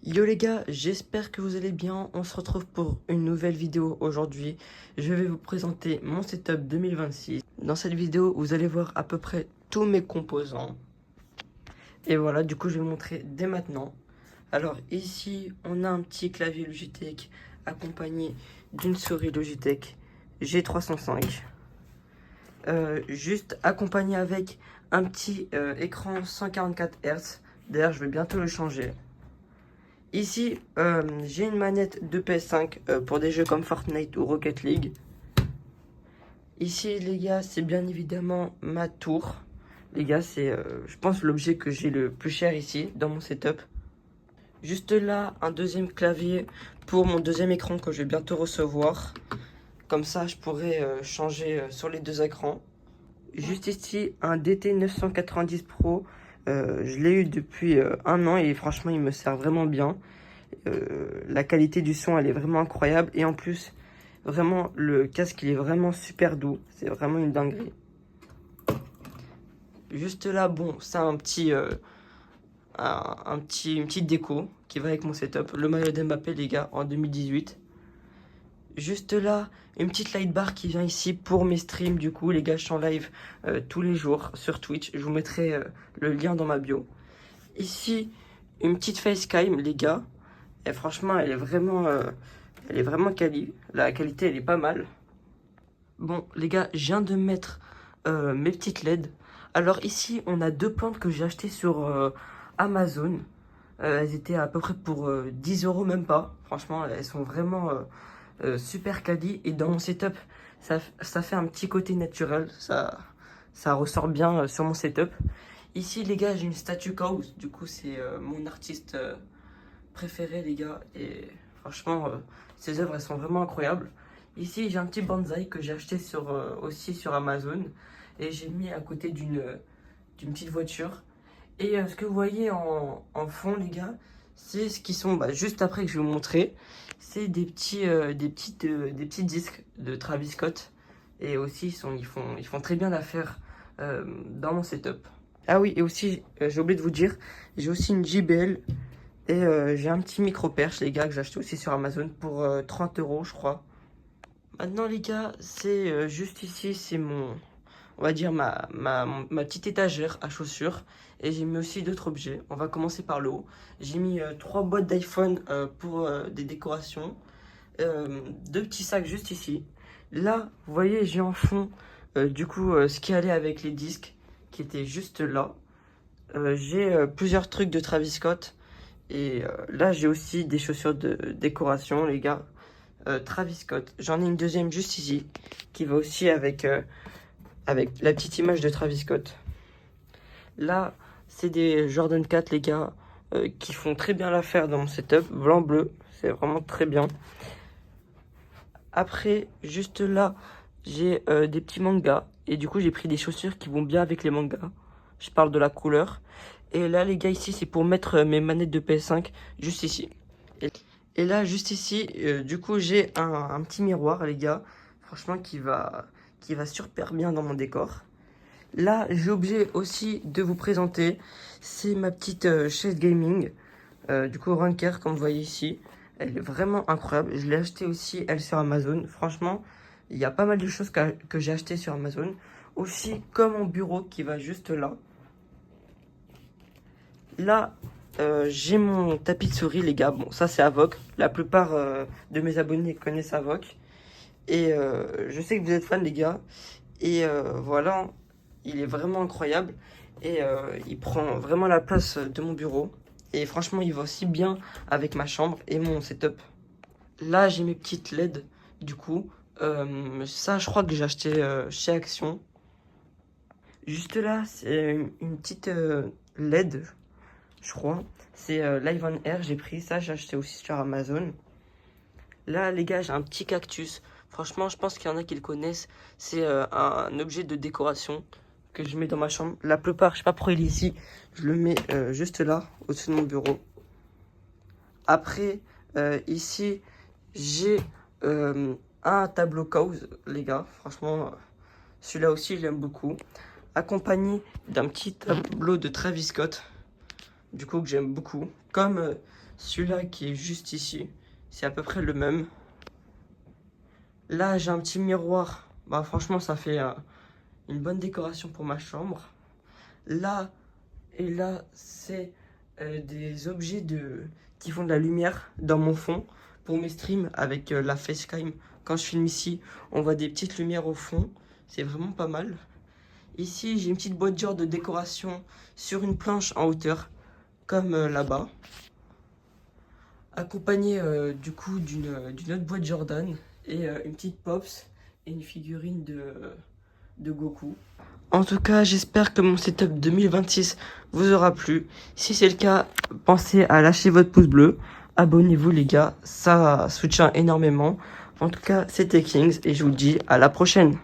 Yo les gars, j'espère que vous allez bien. On se retrouve pour une nouvelle vidéo aujourd'hui. Je vais vous présenter mon setup 2026. Dans cette vidéo, vous allez voir à peu près tous mes composants. Et voilà, du coup, je vais vous montrer dès maintenant. Alors ici, on a un petit clavier Logitech accompagné d'une souris Logitech G305. Juste accompagné avec un petit écran 144 Hz. D'ailleurs, je vais bientôt le changer. Ici, j'ai une manette de PS5 pour des jeux comme Fortnite ou Rocket League. Ici, les gars, c'est bien évidemment ma tour. Les gars, c'est, je pense, l'objet que j'ai le plus cher ici, dans mon setup. Juste là, un deuxième clavier pour mon deuxième écran que je vais bientôt recevoir. Comme ça, je pourrai changer sur les deux écrans. Juste ici, un DT 990 Pro. Je l'ai eu depuis un an et franchement, il me sert vraiment bien. La qualité du son, elle est vraiment incroyable. Et en plus, vraiment, le casque, il est vraiment super doux. C'est vraiment une dinguerie. Juste là, bon, c'est une petite déco qui va avec mon setup. Le maillot d'Mbappé, les gars, en 2018. Juste là, une petite light bar qui vient ici pour mes streams. Du coup, les gars, je suis en live tous les jours sur Twitch. Je vous mettrai le lien dans ma bio. Ici, une petite facecam, les gars. Et franchement, elle est vraiment quali. La qualité, elle est pas mal. Bon, les gars, je viens de mettre mes petites LED. Alors ici, on a deux plantes que j'ai achetées sur Amazon. Elles étaient à peu près pour 10 euros, même pas. Franchement, elles sont vraiment super quali. Et dans mon setup, ça fait un petit côté naturel. Ça ressort bien sur mon setup. Ici, les gars, j'ai une statue Chaos. Du coup, c'est mon artiste préféré, les gars. Et franchement, ses œuvres, elles sont vraiment incroyables. Ici, j'ai un petit bonsaï que j'ai acheté aussi sur Amazon. Et j'ai mis à côté d'une petite voiture. Et ce que vous voyez en fond, les gars, c'est ce qui sont, juste après que je vais vous montrer, c'est des petits disques de Travis Scott. Et aussi, ils font très bien l'affaire dans mon setup. Ah oui, et aussi, j'ai oublié de vous dire, j'ai aussi une JBL et j'ai un petit micro-perche, les gars, que j'ai acheté aussi sur Amazon pour 30 euros, je crois. Maintenant, les gars, c'est juste ici, c'est on va dire, ma petite étagère à chaussures. Et j'ai mis aussi d'autres objets. On va commencer par le haut. J'ai mis trois boîtes d'iPhone pour des décorations. Deux petits sacs juste ici. Là, vous voyez, j'ai en fond, ce qui allait avec les disques qui étaient juste là. J'ai plusieurs trucs de Travis Scott. Et là, j'ai aussi des chaussures de décoration, les gars. Travis Scott. J'en ai une deuxième juste ici, qui va aussi avec la petite image de Travis Scott. Là, c'est des Jordan 4, les gars, qui font très bien l'affaire dans mon setup. Blanc-bleu, c'est vraiment très bien. Après, juste là, j'ai des petits mangas. Et du coup, j'ai pris des chaussures qui vont bien avec les mangas. Je parle de la couleur. Et là, les gars, ici, c'est pour mettre mes manettes de PS5, juste ici. Et là, juste ici, du coup, j'ai un petit miroir, les gars. Franchement, qui va super bien dans mon décor. Là, j'ai oublié aussi de vous présenter, c'est ma petite chaise gaming, du coup Runker, comme vous voyez ici. Elle est vraiment incroyable. Je l'ai achetée aussi, elle, sur Amazon. Franchement, il y a pas mal de choses que j'ai achetées sur Amazon. Aussi, comme mon bureau qui va juste là. Là, j'ai mon tapis de souris, les gars. Bon, ça, c'est Avoc. La plupart de mes abonnés connaissent Avoc. Et je sais que vous êtes fans, les gars. Et voilà, il est vraiment incroyable. Et il prend vraiment la place de mon bureau. Et franchement, il va aussi bien avec ma chambre et mon setup. Là, j'ai mes petites LED, du coup. Ça, je crois que j'ai acheté chez Action. Juste là, c'est une petite LED, je crois. C'est Live on Air, j'ai pris ça, j'ai acheté aussi sur Amazon. Là, les gars, j'ai un petit cactus. Franchement, je pense qu'il y en a qui le connaissent. C'est un objet de décoration que je mets dans ma chambre. La plupart, je sais pas pourquoi il est ici. Je le mets juste là, au-dessus de mon bureau. Après, ici, j'ai un tableau cause, les gars. Franchement, celui-là aussi, je l'aime beaucoup. Accompagné d'un petit tableau de Travis Scott. Du coup, que j'aime beaucoup. Comme Celui-là qui est juste ici, c'est à peu près le même. Là, j'ai un petit miroir. Bah, franchement, ça fait une bonne décoration pour ma chambre. Là et là, c'est des objets qui font de la lumière dans mon fond pour mes streams avec la facecam. Quand je filme ici, on voit des petites lumières au fond. C'est vraiment pas mal. Ici, j'ai une petite boîte genre de décoration sur une planche en hauteur, comme là-bas. Accompagné du coup d'une autre boîte Jordan et une petite Pops et une figurine de Goku. En tout cas, j'espère que mon setup 2026 vous aura plu. Si c'est le cas, pensez à lâcher votre pouce bleu. Abonnez-vous les gars, ça soutient énormément. En tout cas, c'était Kings et je vous dis à la prochaine.